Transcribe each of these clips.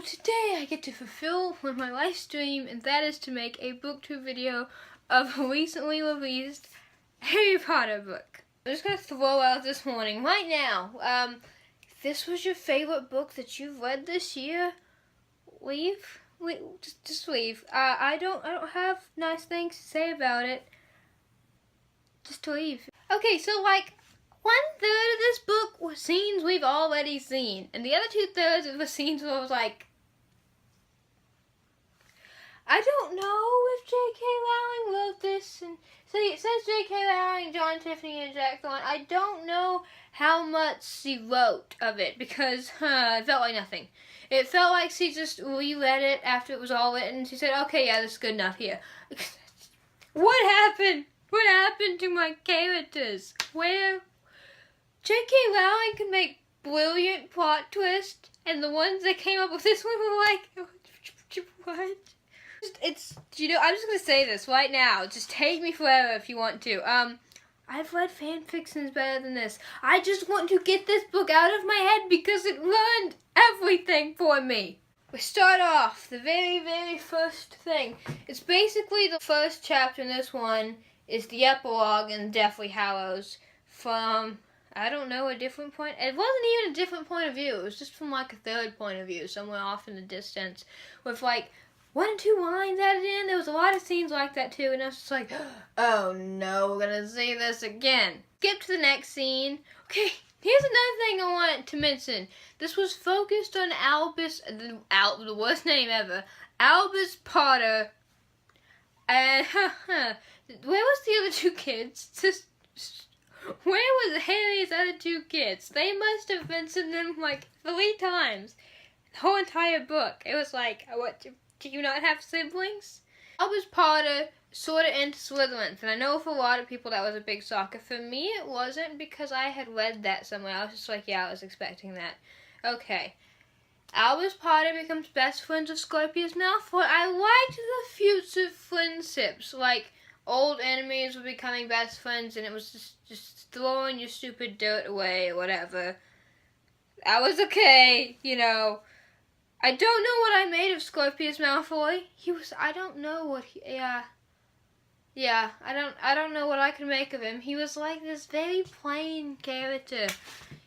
today I get to fulfill one of my life's dreams, and that is to make a booktube video of a recently released Harry Potter book. I'm just gonna throw out this warning right now. If this was your favorite book that you've read this year, leave. Just leave. I don't have nice things to say about it. Just leave. Okay, so like 1/3 of this book were scenes we've already seen, and the other 2/3 of the scenes where I was like, I don't know if J.K. Rowling wrote this, and so it says J.K. Rowling, John Tiffany, and Jack Thorne. I don't know how much she wrote of it because it felt like nothing. It felt like she just reread it after it was all written. She said, "Okay, yeah, this is good enough here." What happened? What happened to my characters? Where? J.K. Rowling can make brilliant plot twists, and the ones that came up with this one were like, what? It's, you know, I'm just gonna say this right now. Just take me forever if you want to. I've read fan fictions better than this. I just want to get this book out of my head because it ruined everything for me. We start off, the very, very first thing. It's basically the first chapter in this one is the epilogue in Deathly Hallows from, I don't know, a different point. It wasn't even a different point of view. It was just from like a third point of view, somewhere off in the distance, with like 1 or 2 lines added in. There was a lot of scenes like that too, and I was just like, oh no, we're gonna see this again. Skip to the next scene. Okay, here's another thing I wanted to mention. This was focused on Albus, the worst name ever, Albus Potter, and where was the other 2 kids? Where was Harry's other 2 kids? They must have mentioned them like 3 times. The whole entire book. It was like, what, do you not have siblings? Albus Potter sort of into Slytherin, and I know for a lot of people that was a big shocker. For me, it wasn't because I had read that somewhere. I was just like, yeah, I was expecting that. Okay. Albus Potter becomes best friends with Scorpius Malfoy. I liked the future friendships, like old enemies were becoming best friends, and it was just throwing your stupid dirt away or whatever. That was okay, you know. I don't know what I made of Scorpius Malfoy. I don't know what I don't know what I can make of him. He was like this very plain character.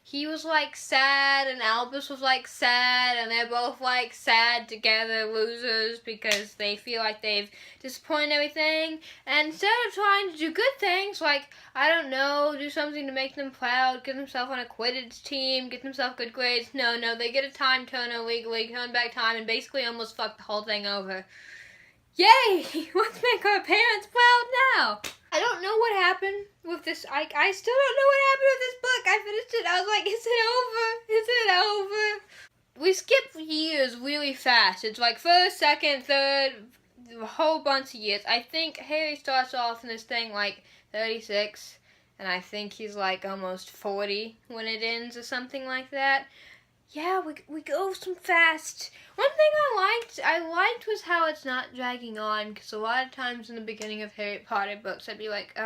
He was like sad, and Albus was like sad, and they're both like sad together, losers, because they feel like they've disappointed everything. And instead of trying to do good things, like, I don't know, do something to make them proud, get themselves on a Quidditch team, get themselves good grades, no, they get a time turner legally, turn back time, and basically almost fuck the whole thing over. Yay! Let's make our parents proud now! I don't know what happened with this. I still don't know what happened with this book. I finished it. I was like, is it over? Is it over? We skip years really fast. It's like first, second, third, a whole bunch of years. I think Harry starts off in this thing like 36, and I think he's like almost 40 when it ends or something like that. Yeah, we go some fast. One thing I liked was how it's not dragging on, because a lot of times in the beginning of Harry Potter books, I'd be like,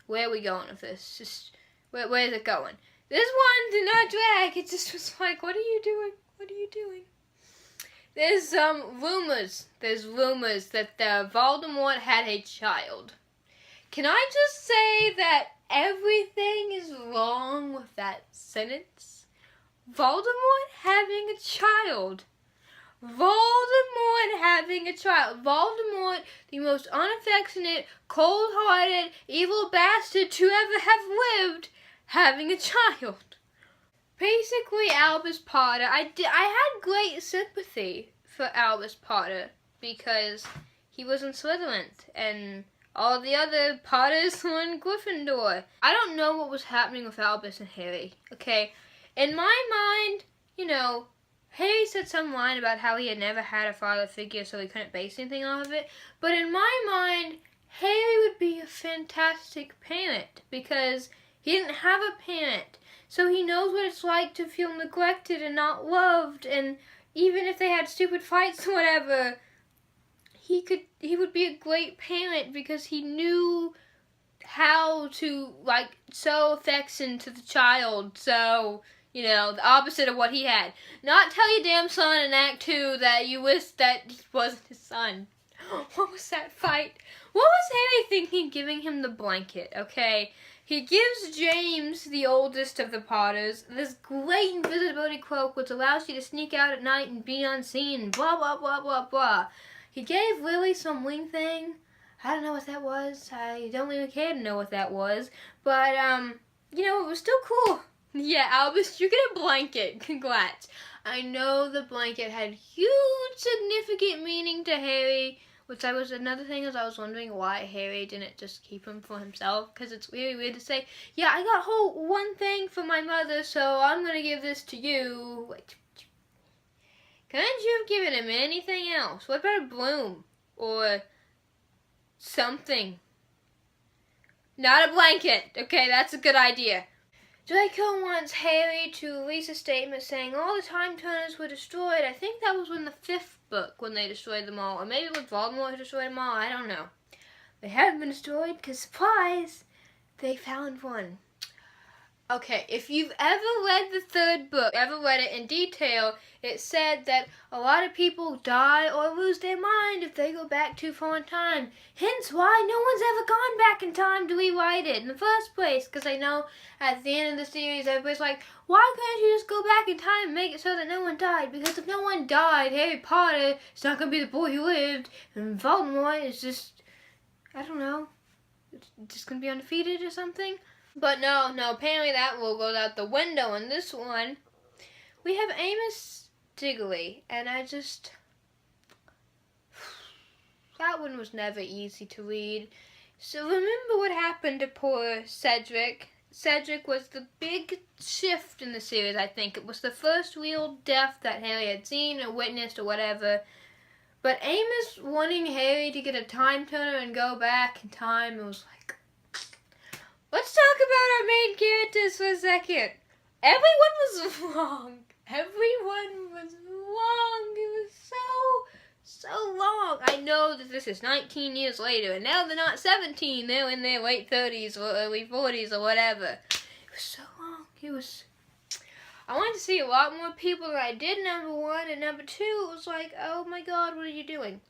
where are we going with this? Just, where is it going? This one did not drag. It just was like, what are you doing? What are you doing? There's rumors. There's rumors that Voldemort had a child. Can I just say that everything is wrong with that sentence? Voldemort having a child. Voldemort having a child. Voldemort, the most unaffectionate, cold-hearted, evil bastard to ever have lived, having a child. Basically, Albus Potter, I had great sympathy for Albus Potter because he was in Slytherin, and all the other Potters were in Gryffindor. I don't know what was happening with Albus and Harry, okay? In my mind, you know, Harry said some line about how he had never had a father figure, so he couldn't base anything off of it. But in my mind, Harry would be a fantastic parent because he didn't have a parent. So he knows what it's like to feel neglected and not loved. And even if they had stupid fights or whatever, he would be a great parent because he knew how to, like, show affection to the child. So, You know, the opposite of what he had. Not tell your damn son in Act 2 that you wish that he wasn't his son. What was that fight? What was Harry thinking giving him the blanket, okay? He gives James, the oldest of the Potters, this great invisibility cloak which allows you to sneak out at night and be unseen and blah, blah, blah, blah, blah. He gave Lily some wing thing. I don't know what that was. I don't really care to know what that was. But, you know, it was still cool. Yeah, Albus, you get a blanket. Congrats. I know the blanket had huge significant meaning to Harry, which another thing is I was wondering why Harry didn't just keep him for himself, because it's really weird to say, yeah, I got whole one thing for my mother, so I'm going to give this to you. Wait. Couldn't you have given him anything else? What about a broom? Or something? Not a blanket. Okay, that's a good idea. Draco wants Harry to release a statement saying all the time turners were destroyed. I think that was in the 5th book when they destroyed them all. Or maybe when Voldemort destroyed them all. I don't know. They haven't been destroyed because, surprise, they found one. Okay, if you've ever read the 3rd book, ever read it in detail, it said that a lot of people die or lose their mind if they go back too far in time. Hence why no one's ever gone back in time to rewrite it in the first place. Because I know at the end of the series, everybody's like, why can't you just go back in time and make it so that no one died? Because if no one died, Harry Potter is not going to be the boy who lived. And Voldemort is just, I don't know, just going to be undefeated or something. But no, apparently that rule goes out the window in this one. We have Amos Diggory, and that one was never easy to read. So remember what happened to poor Cedric. Cedric was the big shift in the series, I think. It was the first real death that Harry had seen or witnessed or whatever. But Amos wanting Harry to get a time turner and go back in time, it was like, let's talk about our main characters for a second. Everyone was wrong. Everyone was wrong. It was so long. I know that this is 19 years later, and now they're not 17. They're in their late 30s or early 40s or whatever. It was so long. I wanted to see a lot more people than I did, number one. And number two, it was like, oh my god, what are you doing?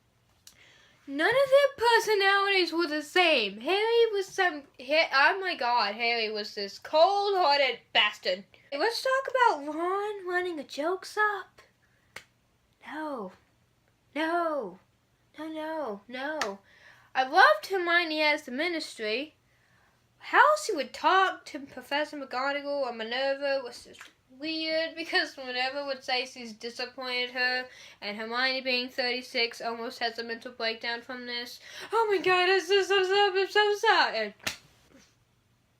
None of their personalities were the same. Harry was Harry was this cold-hearted bastard. Let's talk about Ron running a jokes up. No. I loved Hermione as the Ministry. How she would talk to Professor McGonagall or Minerva was just weird, because Minerva would say she's disappointed her, and Hermione, being 36, almost has a mental breakdown from this. Oh my god, I'm so sorry. And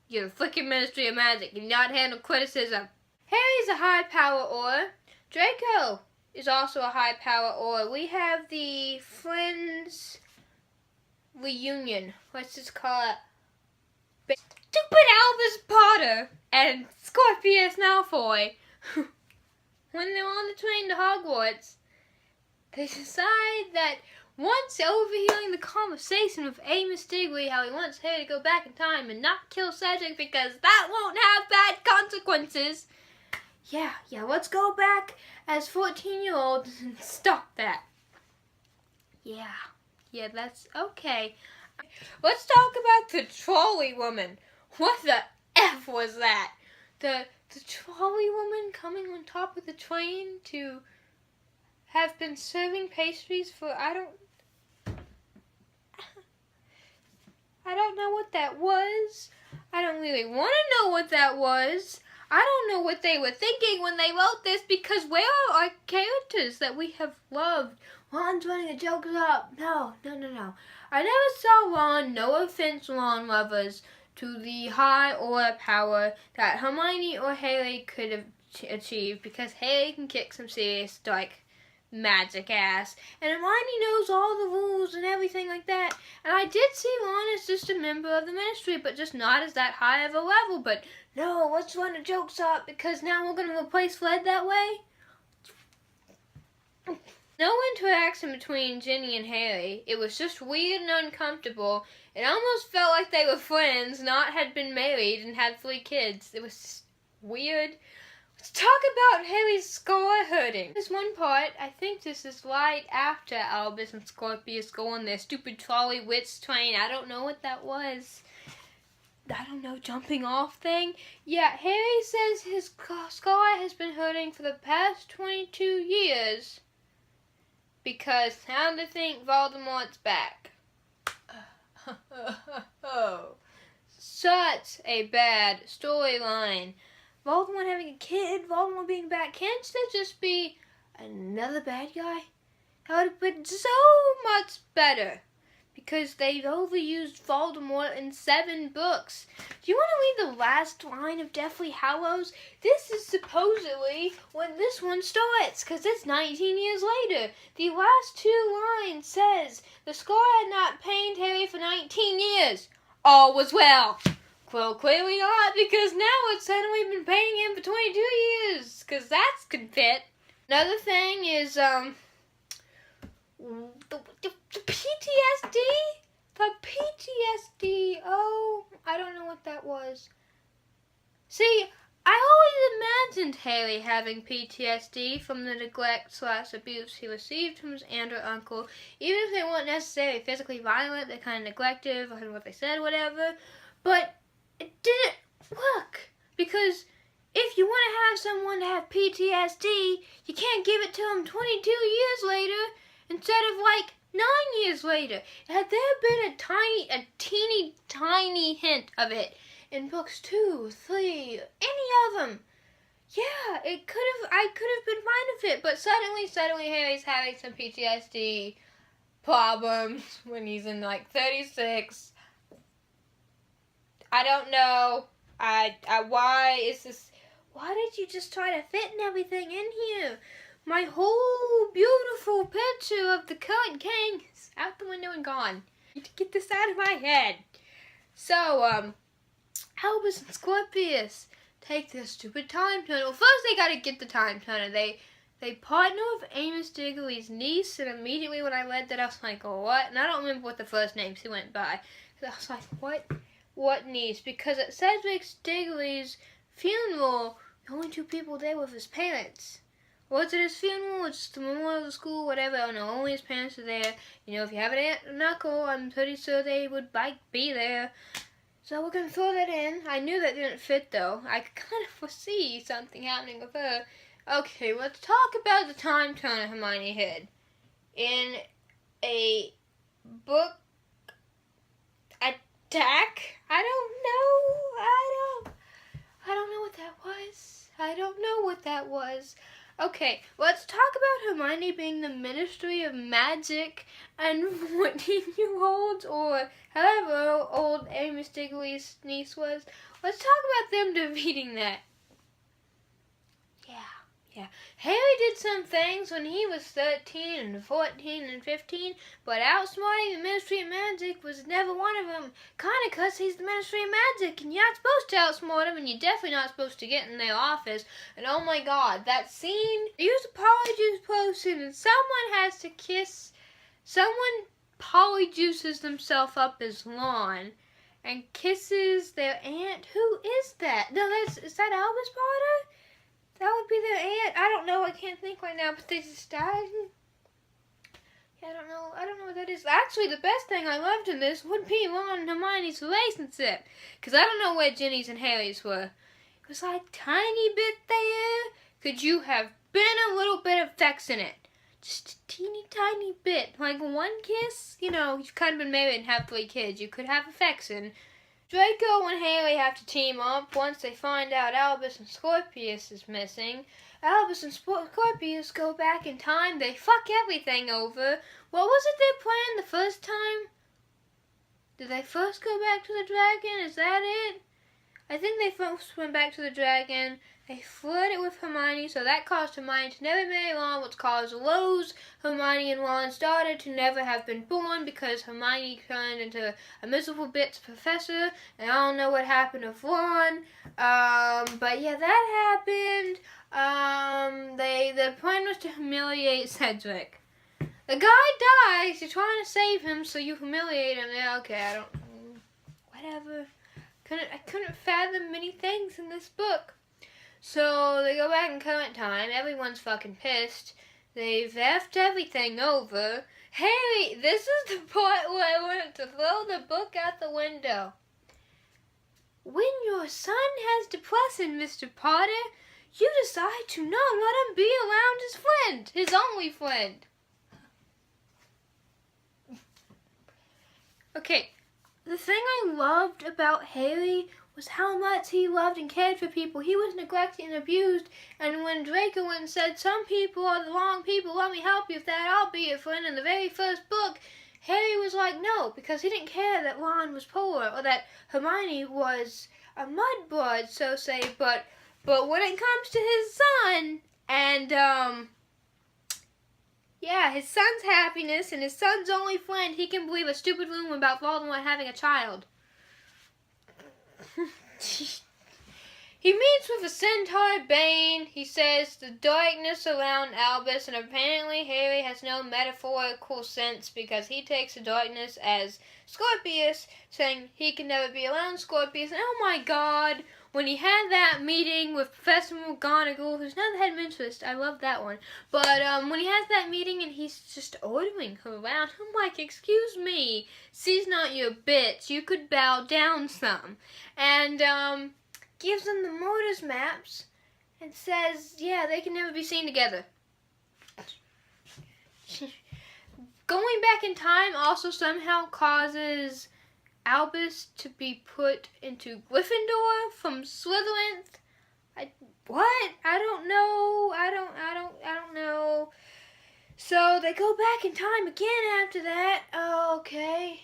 you're the flicking Ministry of Magic. You not handle criticism. Harry's a high power aura. Draco is also a high power aura. We have the Friends reunion. Let's just call it. Stupid Albus Potter and Scorpius Malfoy, when they're on the train to Hogwarts, they decide that once overhearing the conversation with Amos Diggory, how he wants Harry to go back in time and not kill Cedric because that won't have bad consequences. Yeah, let's go back as 14-year-olds and stop that. Yeah, that's okay. Let's talk about the trolley woman. What the F was that? The trolley woman coming on top of the train to have been serving pastries for, I don't know what that was. I don't really want to know what that was. I don't know what they were thinking when they wrote this, because where are our characters that we have loved? Ron's running a joke up. No. I never saw Ron, no offense, Ron lovers, to the high aura power that Hermione or Harry could have achieved, because Harry can kick some serious, magic ass, and Hermione knows all the rules and everything like that. And I did see Ron as just a member of the Ministry, but just not as that high of a level. But no, let's run the jokes up, because now we're going to replace Fred that way. No interaction between Ginny and Harry. It was just weird and uncomfortable. It almost felt like they were friends, not had been married and had 3 kids. It was just weird. Let's talk about Harry's scar hurting. This one part, I think this is right after Albus and Scorpius go on their stupid trolley wits train. I don't know what that was. I don't know, jumping off thing? Yeah, Harry says his scar has been hurting for the past 22 years. Because time to think Voldemort's back. Such a bad storyline. Voldemort having a kid, Voldemort being back. Can't there just be another bad guy? That would have been so much better. Because they've overused Voldemort in 7 books. Do you want to read the last line of Deathly Hallows? This is supposedly when this one starts, because it's 19 years later. The last 2 lines says, the scar had not pained Harry for 19 years. All was well. Well, clearly not, because now it's suddenly been paining him for 22 years, because that's could fit. Another thing is, the PTSD? The PTSD. Oh, I don't know what that was. See, I always imagined Harry having PTSD from the neglect/abuse he received from his aunt or uncle. Even if they weren't necessarily physically violent, they're kind of neglective, or what they said, whatever. But it didn't work. Because if you want to have someone to have PTSD, you can't give it to them 22 years later instead of like 9 years later. Had there been a teeny tiny hint of it in books 2, 3, any of them, yeah, I could have been fine with it. But suddenly Harry's having some PTSD problems when he's in like 36. I don't know. Why did you just try to fit in everything in here? My whole beautiful picture of the current king is out the window and gone. I need to get this out of my head. So, Albus and Scorpius take this stupid time tunnel. First, they gotta get the time tunnel. They partner with Amos Diggory's niece, and immediately when I read that, I was like, what? And I don't remember what the first name she went by. So I was like, what niece? Because at Cedric Diggory's funeral, the only 2 people there were his parents. Was it his funeral, or just the memorial of the school, whatever? I don't know, only his parents are there. You know, if you have an aunt and uncle, I'm pretty sure they would be there. So we're going to throw that in. I knew that didn't fit, though. I could kind of foresee something happening with her. Okay, let's talk about the time tunnel Hermione hid. In a book attack? I don't know what that was. I don't know what that was. Okay, let's talk about Hermione being the Ministry of Magic and 14-year-olds, or however old Amos Diggory's niece was. Let's talk about them defeating that. Yeah. Harry did some things when he was 13 and 14 and 15, but outsmarting the Ministry of Magic was never one of them. Kinda because he's the Ministry of Magic, and you're not supposed to outsmart him, and you're definitely not supposed to get in their office. And oh my god, that scene, they use a polyjuice potion, and someone has to kiss, someone polyjuices themselves up as Ron, and kisses their aunt. Who is that? No, is that Albus Potter? That would be their aunt. I don't know. I can't think right now, but they just died. Yeah, I don't know what that is. Actually, the best thing I loved in this would be Ron and Hermione's relationship. Because I don't know where Ginny's and Harry's were. It was like tiny bit there. Could you have been a little bit affectionate? Just a teeny tiny bit. Like one kiss. You know, you've kind of been married and have 3 kids. You could have affection. Draco and Harry have to team up once they find out Albus and Scorpius is missing. Albus and Scorpius go back in time. They fuck everything over. What was it they planned the first time? Did they first go back to the dragon? Is that it? I think they first went back to the dragon. They flirted with Hermione, so that caused Hermione to never marry Ron, which caused Rose, Hermione and Ron's daughter, to never have been born because Hermione turned into a miserable bitch professor, and I don't know what happened with Ron. But yeah, that happened. The plan was to humiliate Cedric. The guy dies, you're trying to save him, so you humiliate him. Yeah, okay, whatever. I couldn't fathom many things in this book. So they go back in current time. Everyone's fucking pissed. They've effed everything over. Harry, this is the part where I wanted to throw the book out the window. When your son has depression, Mr. Potter, you decide to not let him be around his friend, his only friend. Okay, the thing I loved about Harry was how much he loved and cared for people. He was neglected and abused, and when Draco went and said, some people are the wrong people, let me help you with that, I'll be your friend, in the very first book, Harry was like, no, because he didn't care that Ron was poor, or that Hermione was a mudblood, so say, but when it comes to his son, and, yeah, his son's happiness and his son's only friend, he can believe a stupid rumor about Voldemort having a child. He meets with a centaur Bane. He says the darkness around Albus, and apparently Harry has no metaphorical sense because he takes the darkness as Scorpius, saying he can never be around Scorpius. And oh my god, when he had that meeting with Professor McGonagall, who's not the headmistress, I love that one, but when he has that meeting and he's just ordering her around, I'm like, excuse me, she's not your bitch, you could bow down some. And gives them the Mortis maps and says, yeah, they can never be seen together. Going back in time also somehow causes Albus to be put into Gryffindor from Slytherin. What? I don't know. I don't know. So they go back in time again after that. Okay.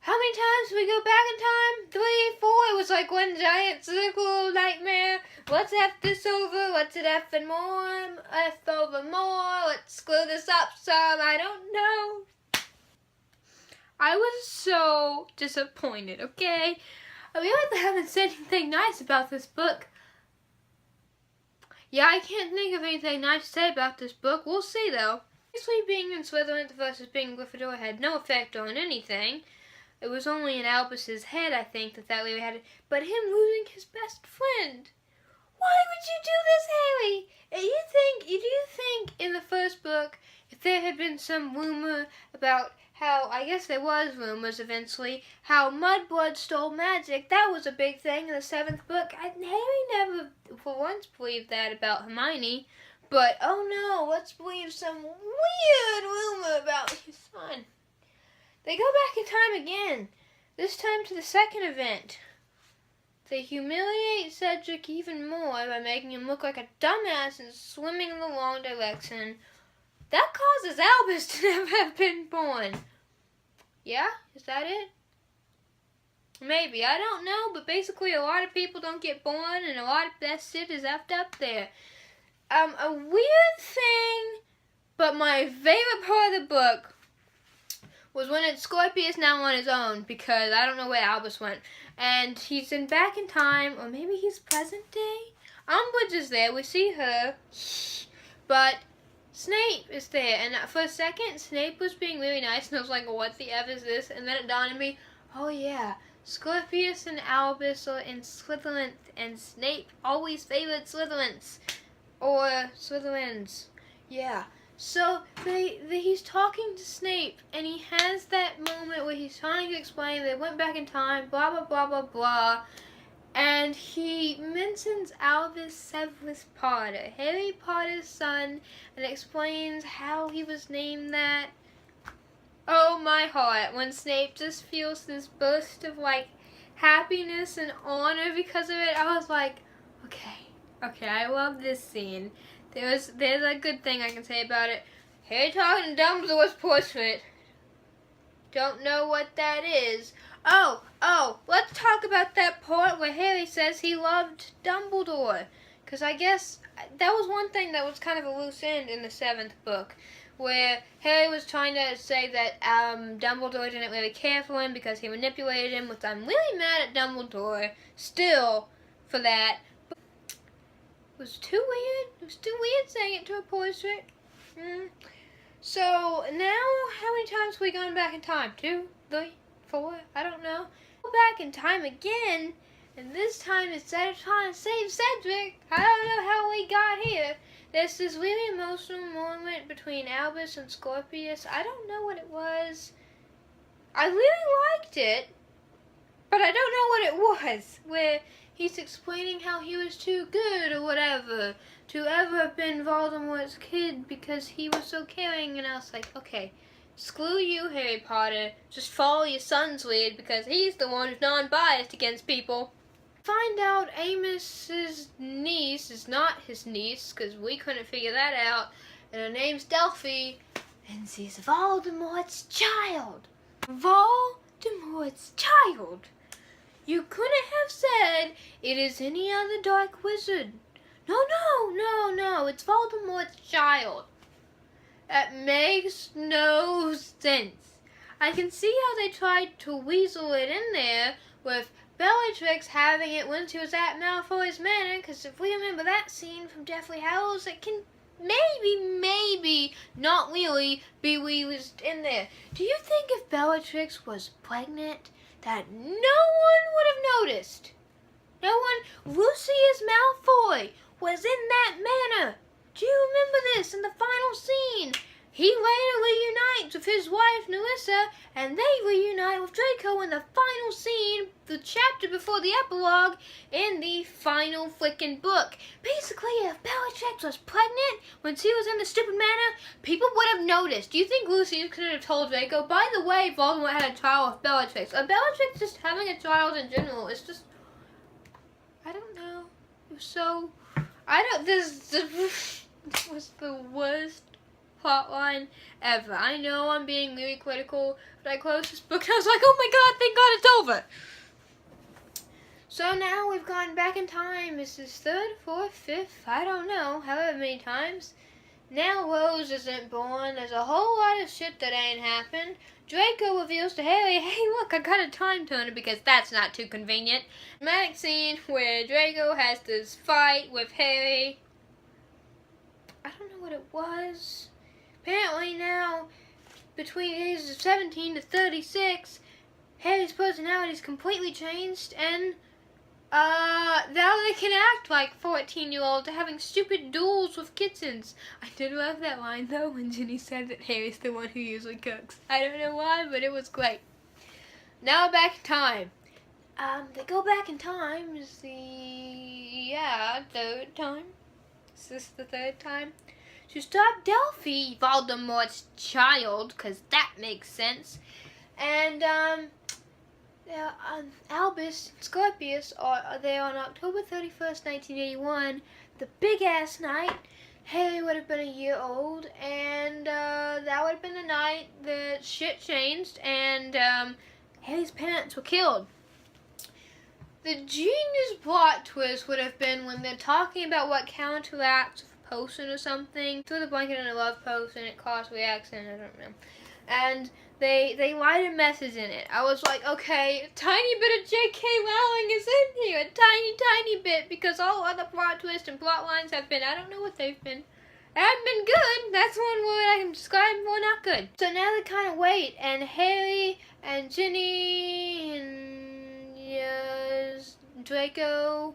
How many times did we go back in time? 3, 4. It was like one giant circle nightmare. Let's F this over. Let's it F and more. F over more. Let's screw this up some. I don't know. I was so disappointed, okay? I realize I haven't said anything nice about this book. Yeah, I can't think of anything nice to say about this book. We'll see, though. Obviously, being in Slytherin versus being in Gryffindor had no effect on anything. It was only in Albus's head, I think, that really had it. But him losing his best friend. Why would you do this, Harry? Do you think in the first book, if there had been some rumor about how, I guess there was rumors eventually, how Mudblood stole magic, that was a big thing in the 7th book. Harry never for once believed that about Hermione. But, oh no, let's believe some weird rumor about his son. They go back in time again, this time to the second event. They humiliate Cedric even more by making him look like a dumbass and swimming in the wrong direction. That causes Albus to never have been born. Yeah? Is that it? Maybe. I don't know, but basically a lot of people don't get born and a lot of that shit is effed up there. A weird thing, but my favorite part of the book was when it's Scorpius now on his own, because I don't know where Albus went. And he's back in time, or maybe he's present day? Umbridge is there, we see her, but Snape is there. And for a second, Snape was being really nice, and I was like, what the F is this? And then it dawned on me, oh yeah, Scorpius and Albus are in Slytherin, and Snape always favored Slytherins. Or Slytherins. Yeah. So he's talking to Snape, and he has that moment where he's trying to explain they went back in time, blah, blah, blah, blah, blah. And he mentions Albus Severus Potter, Harry Potter's son, and explains how he was named that. Oh, my heart, when Snape just feels this burst of, like, happiness and honor because of it, I was like, okay, I love this scene. There's a good thing I can say about it. Harry talking to Dumbledore's portrait. Don't know what that is. Oh, let's talk about that part where Harry says he loved Dumbledore. Because I guess that was one thing that was kind of a loose end in the 7th book, where Harry was trying to say that Dumbledore didn't really care for him because he manipulated him, which I'm really mad at Dumbledore still for that. It was too weird. It was too weird saying it to a portrait. So now, how many times have we gone back in time? 2, 3, 4? I don't know. Go back in time again And this time, instead of trying to save Cedric, I don't know how we got here. There's this really emotional moment between Albus and Scorpius. I don't know what it was. I really liked it, but I don't know what it was. Where he's explaining how he was too good or whatever to ever have been Voldemort's kid because he was so caring. And I was like, okay, screw you, Harry Potter. Just follow your son's lead because he's the one who's non-biased against people. Find out Amos's niece is not his niece because we couldn't figure that out. And her name's Delphi. And she's Voldemort's child. Voldemort's child. You couldn't have said it is any other dark wizard. No, it's Voldemort's child. That makes no sense. I can see how they tried to weasel it in there with Bellatrix having it when she was at Malfoy's Manor, because if we remember that scene from Deathly Hallows, it can maybe, not really, be weased in there. Do you think if Bellatrix was pregnant, that no one would have noticed? No one. Lucius Malfoy was in that manor. Do you remember this in the final scene? He later reunites with his wife Narissa, and they reunite with Draco in the final scene, the chapter before the epilogue, in the final frickin' book. Basically, if Bellatrix was pregnant when she was in the stupid manor, people would have noticed. Do you think Lucius could have told Draco, by the way, Voldemort had a child with Bellatrix? Or Bellatrix just having a child in general, it's just, I don't know. It was so, this was the worst plotline ever. I know I'm being really critical, but I closed this book and I was like, oh my god, thank god it's over. So now we've gone back in time. This is third, fourth, fifth, I don't know, however many times. Now Rose isn't born. There's a whole lot of shit that ain't happened. Draco reveals to Harry, hey look, I got a time turner because that's not too convenient. Dramatic scene where Draco has this fight with Harry. I don't know what it was. Apparently now, between the ages of 17 to 36, Harry's personality's completely changed, and now they can act like 14-year-olds. They're having stupid duels with kittens. I did love that line though when Ginny said that Harry's the one who usually cooks. I don't know why, but it was great. Now back in time. They go back in time is the third time. Is this the third time? To stop Delphi, Voldemort's child, because that makes sense. And Albus and Scorpius are there on October 31st, 1981, the big-ass night. Harry would have been a year old, and that would have been the night that shit changed, and Harry's parents were killed. The genius plot twist would have been when they're talking about what counteracts potion or something. Threw the blanket in a love potion, it caused reaction, I don't know. And they write a message in it. I was like, okay, a tiny bit of J.K. Rowling is in here, a tiny bit, because all other plot twists and plot lines have been, I don't know what they've been. They haven't been good. That's one word I can describe for not good. So now they kind of wait, and Harry and Ginny and Draco,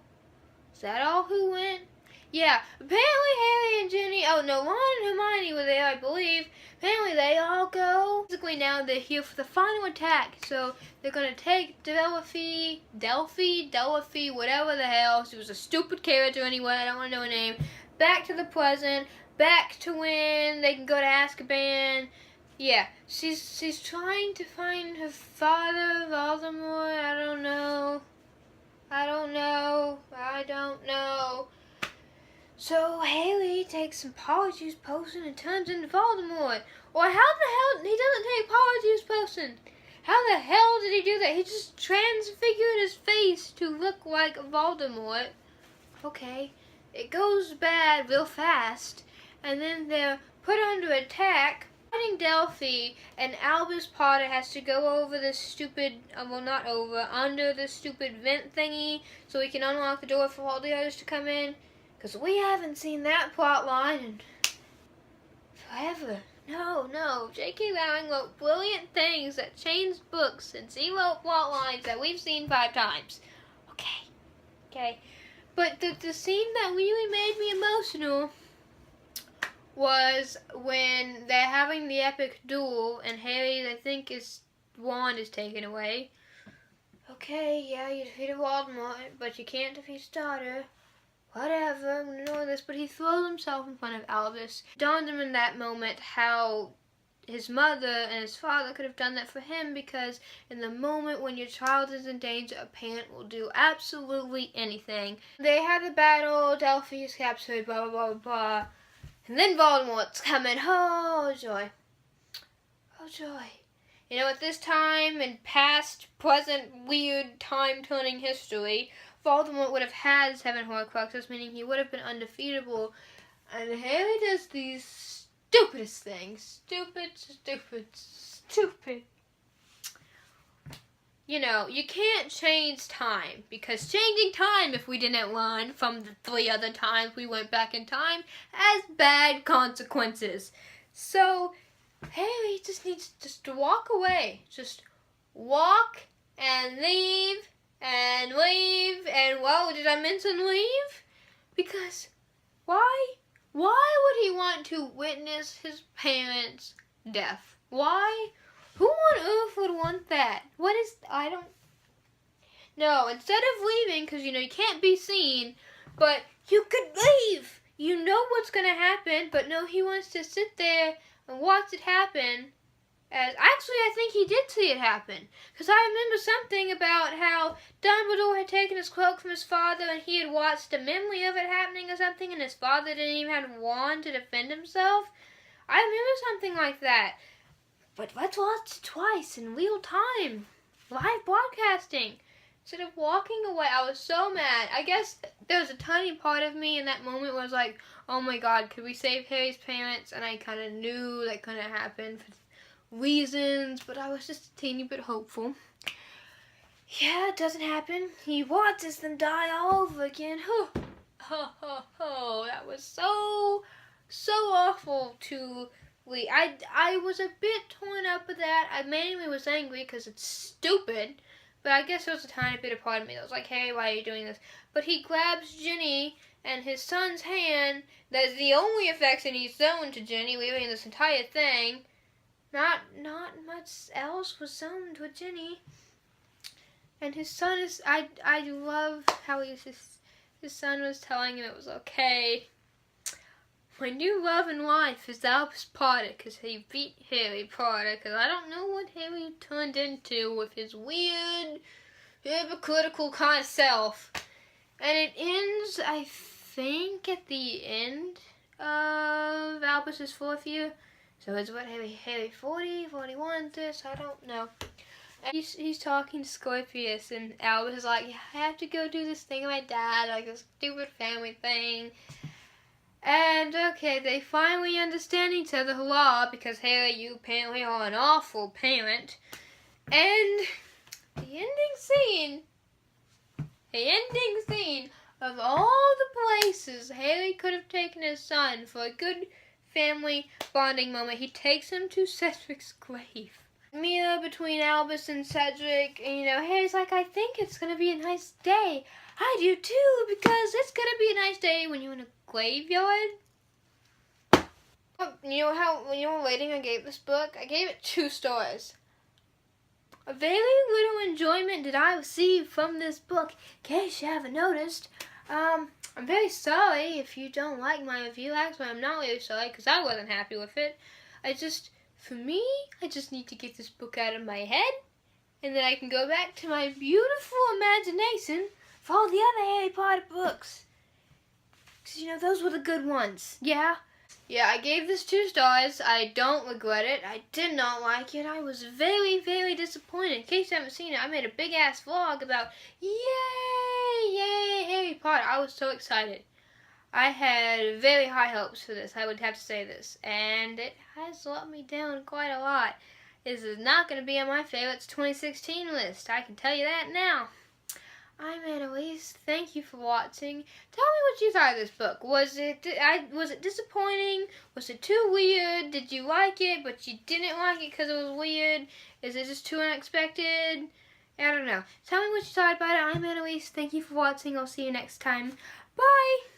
is that all who went? Yeah, apparently Harry and Ginny, Ron and Hermione were there, I believe. Apparently they all go. Basically now they're here for the final attack. So they're going to take Delphi, whatever the hell. She was a stupid character anyway, I don't want to know her name. Back to the present, back to when they can go to Azkaban. Yeah, she's trying to find her father, Voldemort. I don't know. So Harry takes some Polyjuice Potion and turns into Voldemort. Or how the hell, he doesn't take Polyjuice Potion. How the hell did he do that? He just transfigured his face to look like Voldemort. Okay, it goes bad real fast. And then they're put under attack. Fighting Delphi, and Albus Potter has to go over this stupid, under this stupid vent thingy so he can unlock the door for all the others to come in. Because we haven't seen that plot line in forever. No. J.K. Rowling wrote brilliant things that changed books, and she wrote plot lines that we've seen 5 times. Okay. Okay. But the scene that really made me emotional was when they're having the epic duel and Harry, I think, his wand is taken away. Okay, yeah, you defeated Voldemort, but you can't defeat his daughter. Whatever, I'm gonna know this, but he throws himself in front of Albus. It dawned him in that moment how his mother and his father could have done that for him, because in the moment when your child is in danger, a parent will do absolutely anything. They had the battle, Delphi is captured, blah blah blah blah, and then Voldemort's coming. Oh joy. Oh joy. You know, at this time in past, present, weird, time-turning history, Voldemort would have had 7 Horcruxes, meaning he would have been undefeatable. And Harry does these stupidest things. Stupid. You know, you can't change time, because changing time, if we didn't learn from the 3 other times we went back in time, has bad consequences. So Harry just needs to walk away. Just walk and leave and leave and, well, did I mention leave? Because why would he want to witness his parents' death? Why? Who on earth would want that? No, instead of leaving, because, you know, you can't be seen, but you could leave. You know what's going to happen, but no, he wants to sit there and watch it happen. Actually, I think he did see it happen, because I remember something about how Dumbledore had taken his cloak from his father and he had watched a memory of it happening or something, and his father didn't even have a wand to defend himself. I remember something like that. But let's watch it twice in real time. Live broadcasting. Instead of walking away, I was so mad. I guess there was a tiny part of me in that moment was like, oh my god, could we save Harry's parents? And I kind of knew that couldn't happen for reasons, but I was just a teeny bit hopeful. Yeah, it doesn't happen. He watches them die all over again. That was so awful to read. I was a bit torn up with that. I mainly was angry because it's stupid, but I guess there was a tiny bit of part of me that was like, hey, why are you doing this? But he grabs Ginny and his son's hand. That is the only affection he's shown to Ginny, really, in this entire thing. Not much else was shown to Ginny. And his son is, I love how his son was telling him it was okay. My new love in life is Albus Potter, because he beat Harry Potter, because I don't know what Harry turned into with his weird, hypocritical kind of self. And it ends, I think, at the end of Albus's 4th year. So it's what, Harry 40, 41, this, I don't know. And he's talking to Scorpius, and Albus is like, yeah, I have to go do this thing with my dad, like this stupid family thing. And, okay, they finally understand each other, hurrah, because Harry, you apparently are an awful parent. And the ending scene of all the places Harry could have taken his son for a good family bonding moment, he takes him to Cedric's grave. Mirror between Albus and Cedric, and, you know, Harry's like, I think it's going to be a nice day. I do too, because it's going to be a nice day when you're in a graveyard. You know how, when you were rating I gave this book? I gave it 2 stars. A very little enjoyment did I receive from this book, in case you haven't noticed. I'm very sorry if you don't like my review. Actually, I'm not really sorry, because I wasn't happy with it. For me, I just need to get this book out of my head, and then I can go back to my beautiful imagination for all the other Harry Potter books. Because, you know, those were the good ones. Yeah, I gave this 2 stars. I don't regret it. I did not like it. I was very, very disappointed. In case you haven't seen it, I made a big-ass vlog about, yay, Harry Potter. I was so excited. I had very high hopes for this, I would have to say this, and it has let me down quite a lot. This is not going to be on my favorites 2016 list, I can tell you that now. I'm Annalise, thank you for watching. Tell me what you thought of this book. Was it disappointing? Was it too weird? Did you like it, but you didn't like it because it was weird? Is it just too unexpected? I don't know. Tell me what you thought about it. I'm Annalise. Thank you for watching. I'll see you next time. Bye!